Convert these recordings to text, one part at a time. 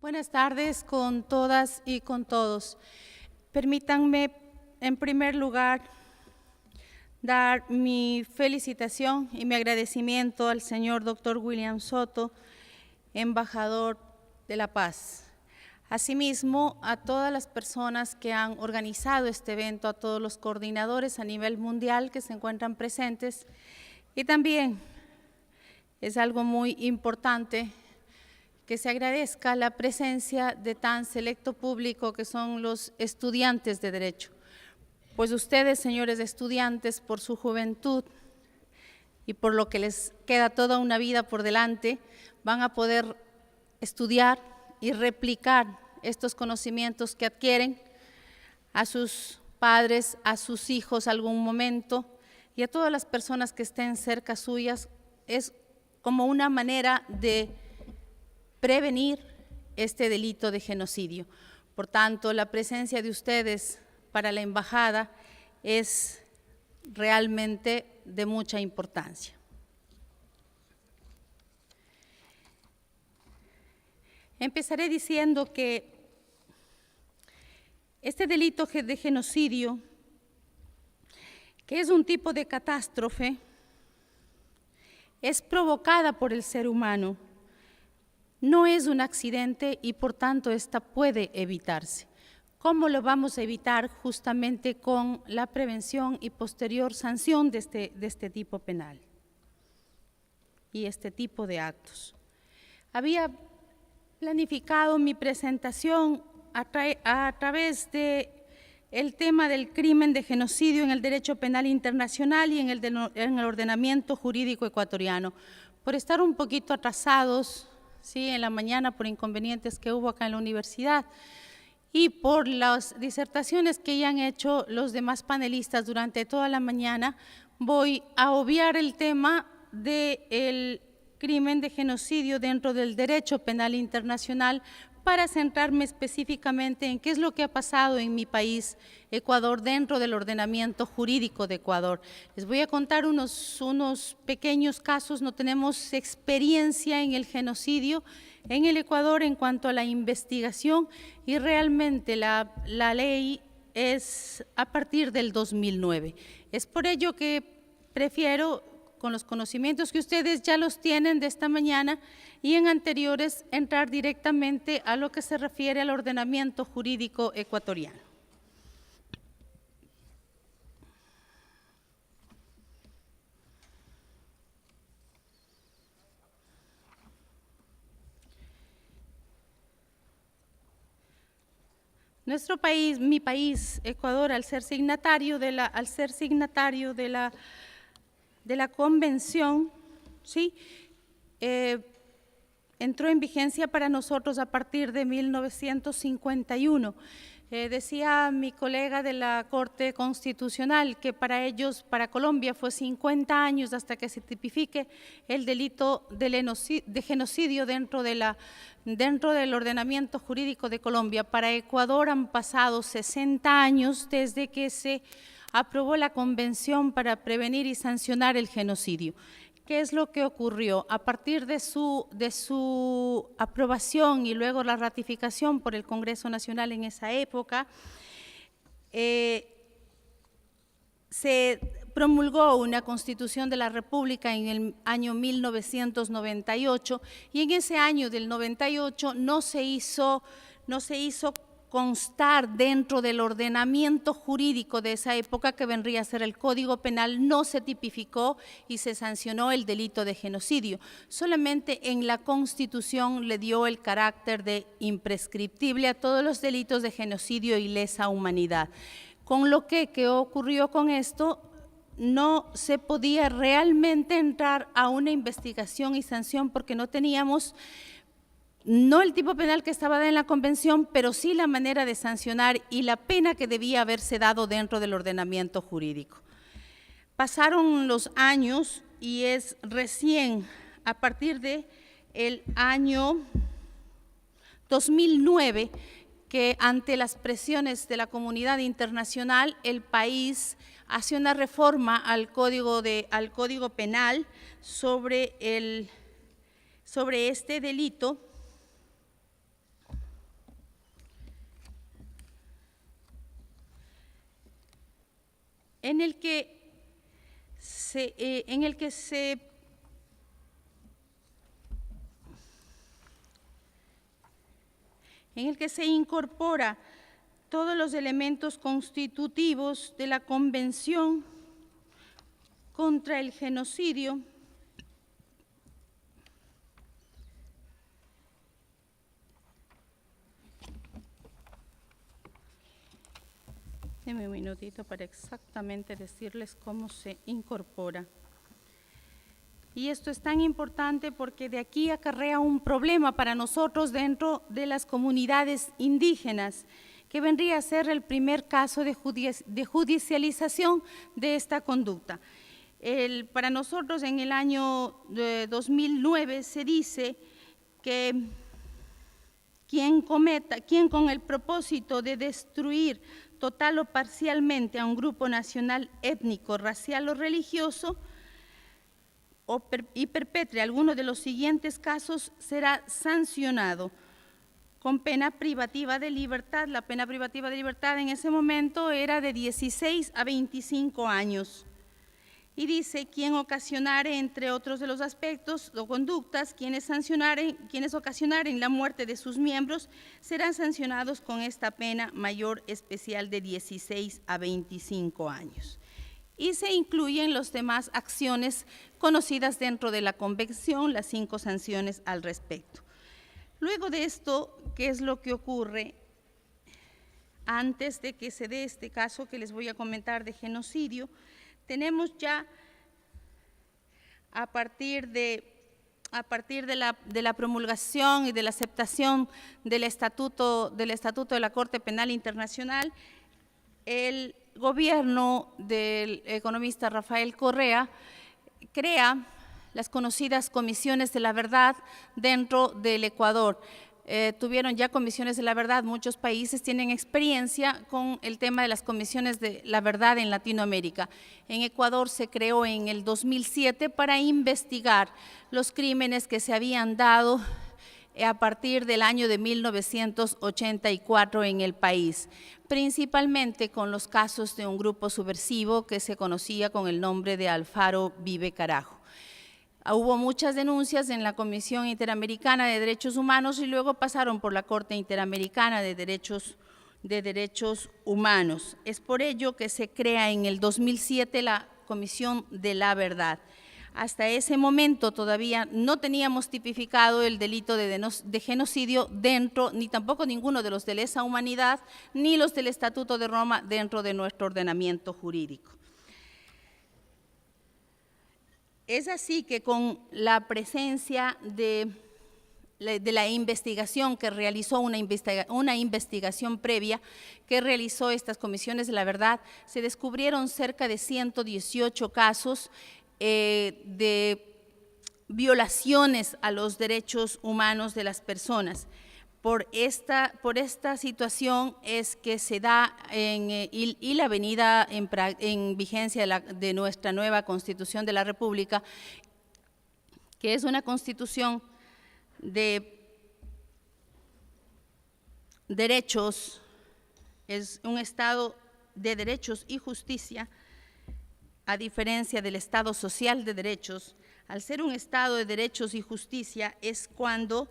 Buenas tardes con todas y con todos. Permítanme, en primer lugar, dar mi felicitación y mi agradecimiento al señor Dr. William Soto, embajador de la paz. Asimismo, a todas las personas que han organizado este evento, a todos los coordinadores a nivel mundial que se encuentran presentes, y también es algo muy importante que se agradezca la presencia de tan selecto público que son los estudiantes de Derecho. Pues ustedes, señores estudiantes, por su juventud y por lo que les queda toda una vida por delante, van a poder estudiar y replicar estos conocimientos que adquieren a sus padres, a sus hijos algún momento y a todas las personas que estén cerca suyas. Es como una manera de prevenir este delito de genocidio. Por tanto, la presencia de ustedes para la embajada es realmente de mucha importancia. Empezaré diciendo que este delito de genocidio, que es un tipo de catástrofe, es provocada por el ser humano. No es un accidente y por tanto esta puede evitarse. ¿Cómo lo vamos a evitar? Justamente con la prevención y posterior sanción de este tipo penal y este tipo de actos. Había planificado mi presentación a través del tema del crimen de genocidio en el derecho penal internacional y en el ordenamiento jurídico ecuatoriano. Por estar un poquito atrasados, sí, en la mañana por inconvenientes que hubo acá en la universidad y por las disertaciones que ya han hecho los demás panelistas durante toda la mañana, voy a obviar el tema del crimen de genocidio dentro del derecho penal internacional para centrarme específicamente en qué es lo que ha pasado en mi país, Ecuador, dentro del ordenamiento jurídico de Ecuador. Les voy a contar unos pequeños casos. No tenemos experiencia en el genocidio en el Ecuador en cuanto a la investigación y realmente la ley es a partir del 2009. Es por ello que prefiero, con los conocimientos que ustedes ya los tienen de esta mañana y en anteriores, entrar directamente a lo que se refiere al ordenamiento jurídico ecuatoriano. Nuestro país, mi país, Ecuador, al ser signatario de la convención, ¿sí? Entró en vigencia para nosotros a partir de 1951. Decía mi colega de la Corte Constitucional que para ellos, para Colombia, fue 50 años hasta que se tipifique el delito de genocidio dentro del ordenamiento jurídico de Colombia. Para Ecuador han pasado 60 años desde que se aprobó la Convención para prevenir y sancionar el genocidio. ¿Qué es lo que ocurrió? A partir de su aprobación y luego la ratificación por el Congreso Nacional en esa época, se promulgó una Constitución de la República en el año 1998 y en ese año del 98 no se hizo constar dentro del ordenamiento jurídico de esa época, que vendría a ser el Código Penal, no se tipificó y se sancionó el delito de genocidio. Solamente en la Constitución le dio el carácter de imprescriptible a todos los delitos de genocidio y lesa humanidad. Con lo que ocurrió con esto, no se podía realmente entrar a una investigación y sanción porque no teníamos no el tipo penal que estaba en la convención, pero sí la manera de sancionar y la pena que debía haberse dado dentro del ordenamiento jurídico. Pasaron los años y es recién a partir del año 2009 que ante las presiones de la comunidad internacional el país hace una reforma al Código Penal sobre este delito en el que se incorpora todos los elementos constitutivos de la Convención contra el Genocidio, Deme un minutito para exactamente decirles cómo se incorpora. Y esto es tan importante porque de aquí acarrea un problema para nosotros dentro de las comunidades indígenas, que vendría a ser el primer caso de judicialización de esta conducta. Para nosotros en el año 2009 se dice que quien con el propósito de destruir total o parcialmente a un grupo nacional, étnico, racial o religioso y perpetre alguno de los siguientes casos será sancionado con pena privativa de libertad. La pena privativa de libertad en ese momento era de 16 a 25 años. Y dice, quien ocasionare, entre otros de los aspectos o conductas, quienes ocasionaren la muerte de sus miembros, serán sancionados con esta pena mayor especial de 16 a 25 años. Y se incluyen las demás acciones conocidas dentro de la Convención, las 5 sanciones al respecto. Luego de esto, ¿qué es lo que ocurre? Antes de que se dé este caso que les voy a comentar de genocidio, tenemos ya a partir de la promulgación y de la aceptación del Estatuto de la Corte Penal Internacional, el gobierno del economista Rafael Correa crea las conocidas comisiones de la verdad dentro del Ecuador. Tuvieron ya comisiones de la verdad, muchos países tienen experiencia con el tema de las comisiones de la verdad en Latinoamérica. En Ecuador se creó en el 2007 para investigar los crímenes que se habían dado a partir del año de 1984 en el país, principalmente con los casos de un grupo subversivo que se conocía con el nombre de Alfaro Vive Carajo. Hubo muchas denuncias en la Comisión Interamericana de Derechos Humanos y luego pasaron por la Corte Interamericana de Derechos Humanos. Es por ello que se crea en el 2007 la Comisión de la Verdad. Hasta ese momento todavía no teníamos tipificado el delito de genocidio dentro, ni tampoco ninguno de los de lesa humanidad, ni los del Estatuto de Roma dentro de nuestro ordenamiento jurídico. Es así que con la presencia de la investigación que realizó, una investigación previa que realizó estas comisiones de la verdad, se descubrieron cerca de 118 casos de violaciones a los derechos humanos de las personas. Por esta situación es que se da y la venida en vigencia de nuestra nueva Constitución de la República, que es una constitución de derechos, es un Estado de derechos y justicia, a diferencia del Estado social de derechos. Al ser un Estado de derechos y justicia es cuando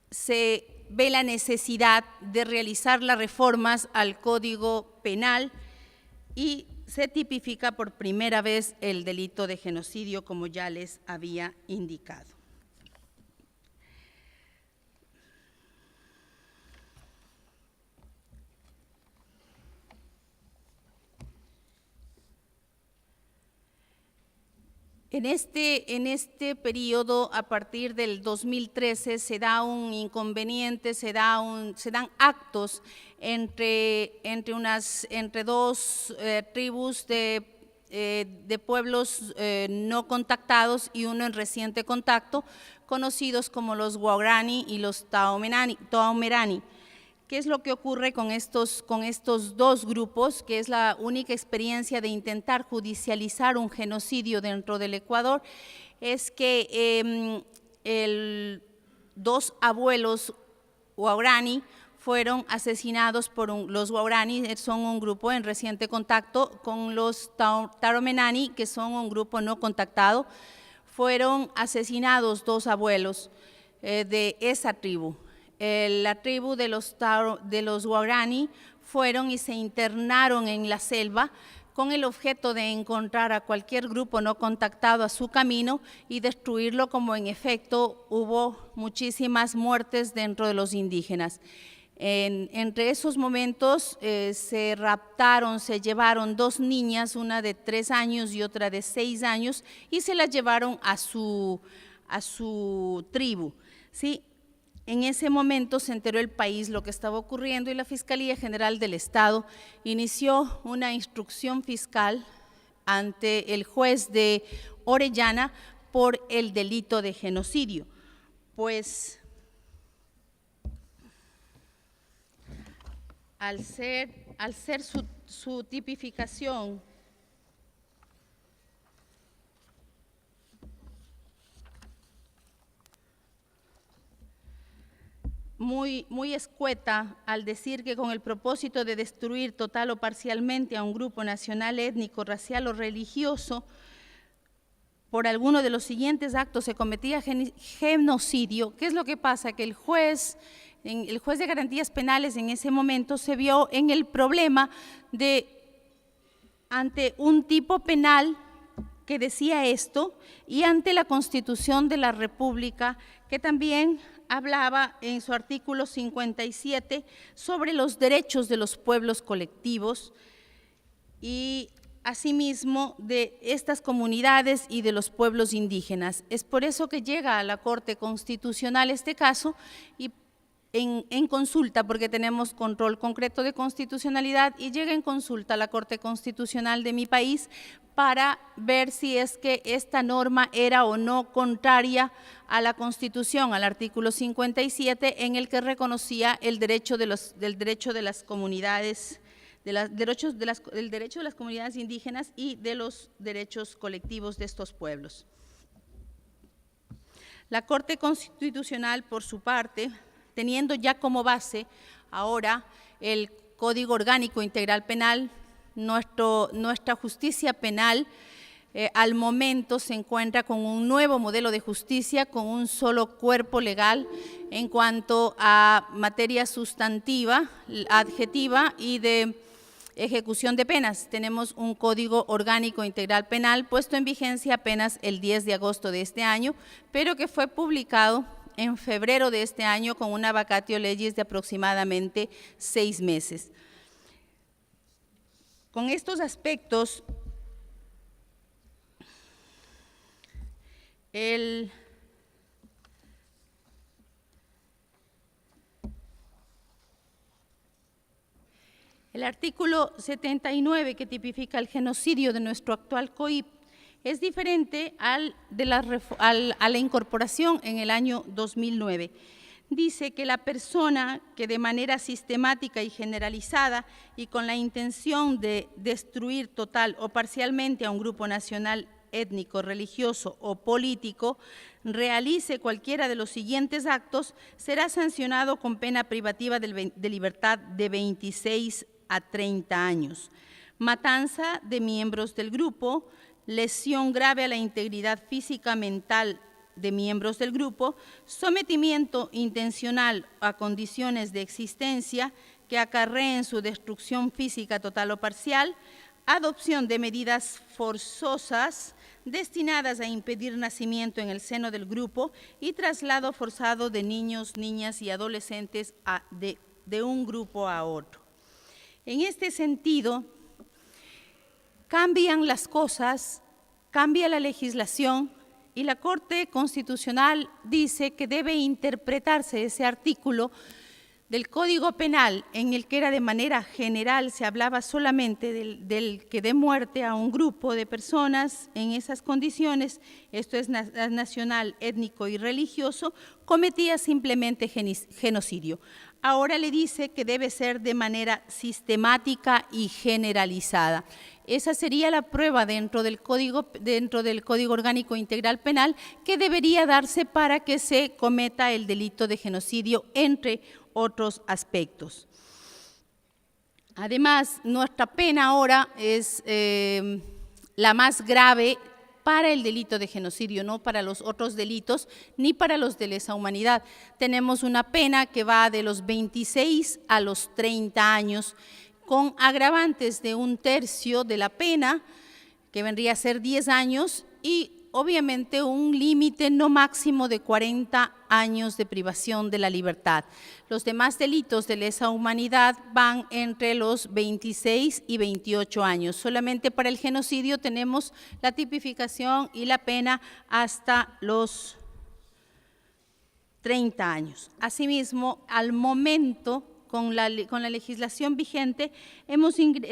se ve la necesidad de realizar las reformas al Código Penal y se tipifica por primera vez el delito de genocidio, como ya les había indicado. En este periodo, a partir del 2013, se da un inconveniente, se dan actos entre dos tribus de pueblos no contactados y uno en reciente contacto, conocidos como los Waorani y los Taomerani. ¿Qué es lo que ocurre con estos dos grupos? Que es la única experiencia de intentar judicializar un genocidio dentro del Ecuador, es que dos abuelos Waorani fueron asesinados por los Waorani, son un grupo en reciente contacto con los Taromenani, que son un grupo no contactado. Fueron asesinados 2 abuelos de esa tribu. La tribu de los Waorani fueron y se internaron en la selva con el objeto de encontrar a cualquier grupo no contactado a su camino y destruirlo, como en efecto hubo muchísimas muertes dentro de los indígenas. Entre esos momentos se raptaron, se llevaron 2 niñas, una de 3 años y otra de 6 años, y se las llevaron a su tribu, ¿sí? En ese momento se enteró el país lo que estaba ocurriendo y la Fiscalía General del Estado inició una instrucción fiscal ante el juez de Orellana por el delito de genocidio. Pues al ser su tipificación muy escueta, al decir que con el propósito de destruir total o parcialmente a un grupo nacional, étnico, racial o religioso, por alguno de los siguientes actos se cometía genocidio. ¿Qué es lo que pasa? Que el juez de garantías penales en ese momento se vio en el problema de, ante un tipo penal que decía esto y ante la Constitución de la República, que también hablaba en su artículo 57 sobre los derechos de los pueblos colectivos y asimismo de estas comunidades y de los pueblos indígenas. Es por eso que llega a la Corte Constitucional este caso y en consulta, porque tenemos control concreto de constitucionalidad, y llega en consulta a la Corte Constitucional de mi país para ver si es que esta norma era o no contraria a la Constitución, al artículo 57, en el que reconocía el derecho de las comunidades, el derecho de las comunidades indígenas y de los derechos colectivos de estos pueblos. La Corte Constitucional, por su parte, teniendo ya como base ahora el Código Orgánico Integral Penal, nuestra justicia penal al momento se encuentra con un nuevo modelo de justicia, con un solo cuerpo legal en cuanto a materia sustantiva, adjetiva y de ejecución de penas. Tenemos un Código Orgánico Integral Penal puesto en vigencia apenas el 10 de agosto de este año, pero que fue publicado en febrero de este año con una vacatio legis de aproximadamente 6 meses. Con estos aspectos, el artículo 79, que tipifica el genocidio de nuestro actual COIP, es diferente a la incorporación en el año 2009. Dice que la persona que de manera sistemática y generalizada y con la intención de destruir total o parcialmente a un grupo nacional, étnico, religioso o político realice cualquiera de los siguientes actos, será sancionado con pena privativa de libertad de 26 a 30 años. Matanza de miembros del grupo, lesión grave a la integridad física, mental de miembros del grupo, sometimiento intencional a condiciones de existencia que acarreen su destrucción física total o parcial, adopción de medidas forzosas destinadas a impedir nacimiento en el seno del grupo y traslado forzado de niños, niñas y adolescentes de un grupo a otro. En este sentido, cambian las cosas, cambia la legislación y la Corte Constitucional dice que debe interpretarse ese artículo del Código Penal en el que era de manera general, se hablaba solamente del que dé muerte a un grupo de personas en esas condiciones, esto es nacional, étnico y religioso, cometía simplemente genocidio. Ahora le dice que debe ser de manera sistemática y generalizada. Esa sería la prueba dentro del Código Orgánico Integral Penal que debería darse para que se cometa el delito de genocidio, entre otros aspectos. Además, nuestra pena ahora es la más grave para el delito de genocidio, no para los otros delitos ni para los de lesa humanidad. Tenemos una pena que va de los 26 a los 30 años, con agravantes de 1/3 de la pena, que vendría a ser 10 años, y obviamente un límite no máximo de 40 años de privación de la libertad. Los demás delitos de lesa humanidad van entre los 26 y 28 años. Solamente para el genocidio tenemos la tipificación y la pena hasta los 30 años. Asimismo, al momento, con la legislación vigente,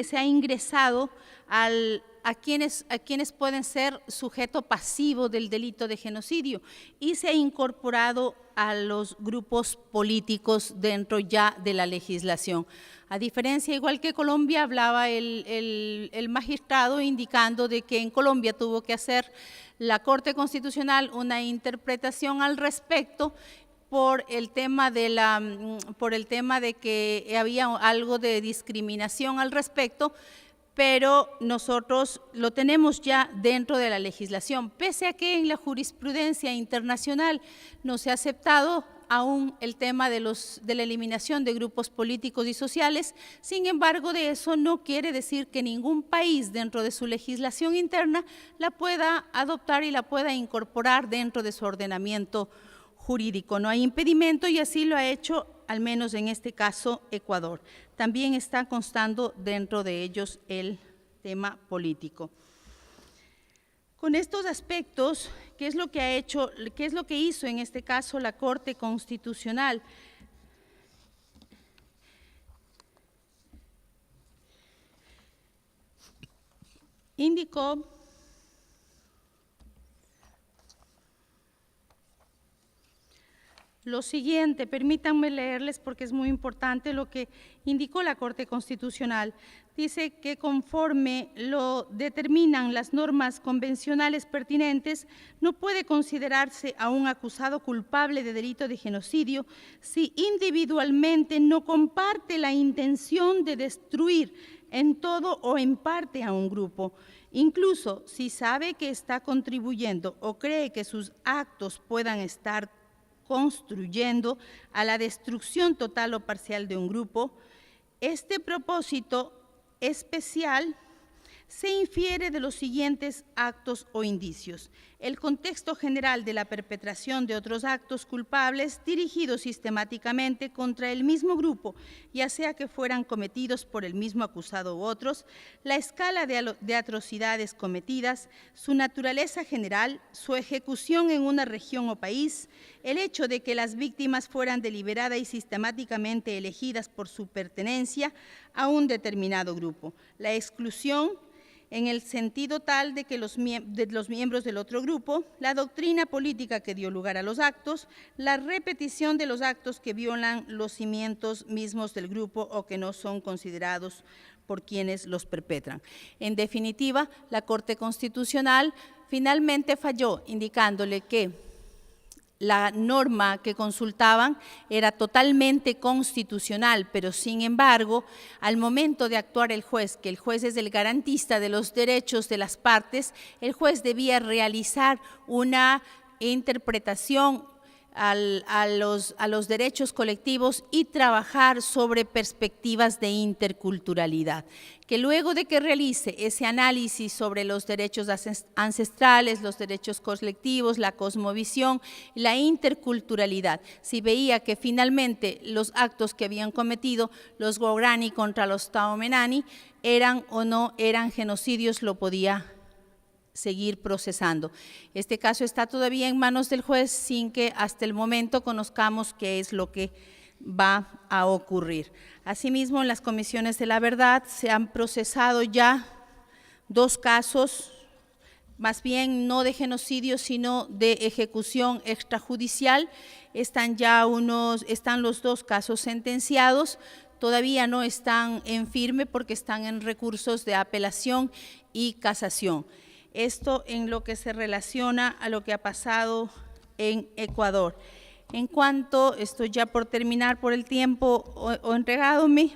se ha ingresado a quienes pueden ser sujeto pasivo del delito de genocidio, y se ha incorporado a los grupos políticos dentro ya de la legislación. A diferencia, igual que Colombia, hablaba el magistrado indicando de que en Colombia tuvo que hacer la Corte Constitucional una interpretación al respecto, por el tema de que había algo de discriminación al respecto, pero nosotros lo tenemos ya dentro de la legislación, pese a que en la jurisprudencia internacional no se ha aceptado aún el tema de la eliminación de grupos políticos y sociales. Sin embargo, de eso no quiere decir que ningún país dentro de su legislación interna la pueda adoptar y la pueda incorporar dentro de su ordenamiento jurídico. No hay impedimento, y así lo ha hecho, al menos en este caso, Ecuador. También está constando dentro de ellos el tema político. Con estos aspectos, ¿qué es lo que ha hecho, qué es lo que hizo en este caso la Corte Constitucional? Indicó lo siguiente, permítanme leerles porque es muy importante lo que indicó la Corte Constitucional. Dice que conforme lo determinan las normas convencionales pertinentes, no puede considerarse a un acusado culpable de delito de genocidio si individualmente no comparte la intención de destruir en todo o en parte a un grupo, incluso si sabe que está contribuyendo o cree que sus actos puedan estar construyendo a la destrucción total o parcial de un grupo. Este propósito especial se infiere de los siguientes actos o indicios: el contexto general de la perpetración de otros actos culpables dirigidos sistemáticamente contra el mismo grupo, ya sea que fueran cometidos por el mismo acusado u otros, la escala de atrocidades cometidas, su naturaleza general, su ejecución en una región o país, el hecho de que las víctimas fueran deliberada y sistemáticamente elegidas por su pertenencia a un determinado grupo, la exclusión en el sentido tal de que los miembros del otro grupo, la doctrina política que dio lugar a los actos, la repetición de los actos que violan los cimientos mismos del grupo o que no son considerados por quienes los perpetran. En definitiva, la Corte Constitucional finalmente falló, indicándole que la norma que consultaban era totalmente constitucional, pero sin embargo, al momento de actuar el juez, que el juez es el garantista de los derechos de las partes, el juez debía realizar una interpretación a los derechos colectivos y trabajar sobre perspectivas de interculturalidad, que luego de que realice ese análisis sobre los derechos ancestrales, los derechos colectivos, la cosmovisión, la interculturalidad, si veía que finalmente los actos que habían cometido los Waorani contra los Taomenani eran o no eran genocidios, lo podía seguir procesando. Este caso está todavía en manos del juez sin que hasta el momento conozcamos qué es lo que va a ocurrir. Asimismo, en las comisiones de la verdad se han procesado ya 2 casos, más bien no de genocidio, sino de ejecución extrajudicial. Están los 2 casos sentenciados. todavía no están en firme porque están en recursos de apelación y casación. Esto en lo que se relaciona a lo que ha pasado en Ecuador. En cuanto, estoy ya por terminar por el tiempo o entregadome,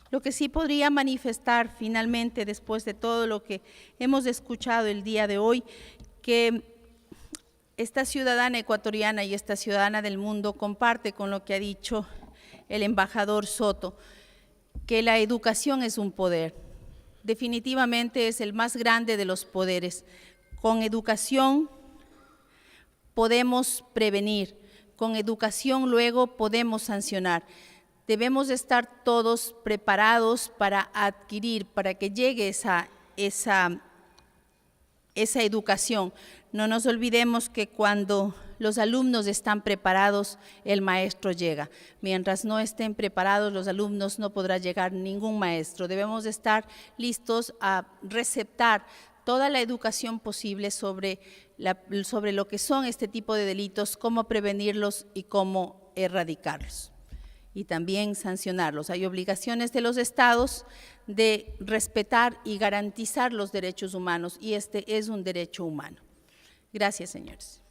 lo que sí podría manifestar finalmente, después de todo lo que hemos escuchado el día de hoy, que esta ciudadana ecuatoriana y esta ciudadana del mundo comparte con lo que ha dicho el embajador Soto, que la educación es un poder. Definitivamente es el más grande de los poderes. Con educación podemos prevenir, con educación luego podemos sancionar. Debemos estar todos preparados para adquirir, para que llegue esa educación. No nos olvidemos que cuando los alumnos están preparados, el maestro llega. Mientras no estén preparados los alumnos, no podrá llegar ningún maestro. Debemos estar listos a receptar toda la educación posible sobre lo que son este tipo de delitos, cómo prevenirlos y cómo erradicarlos. Y también sancionarlos. Hay obligaciones de los estados de respetar y garantizar los derechos humanos, y este es un derecho humano. Gracias, señores.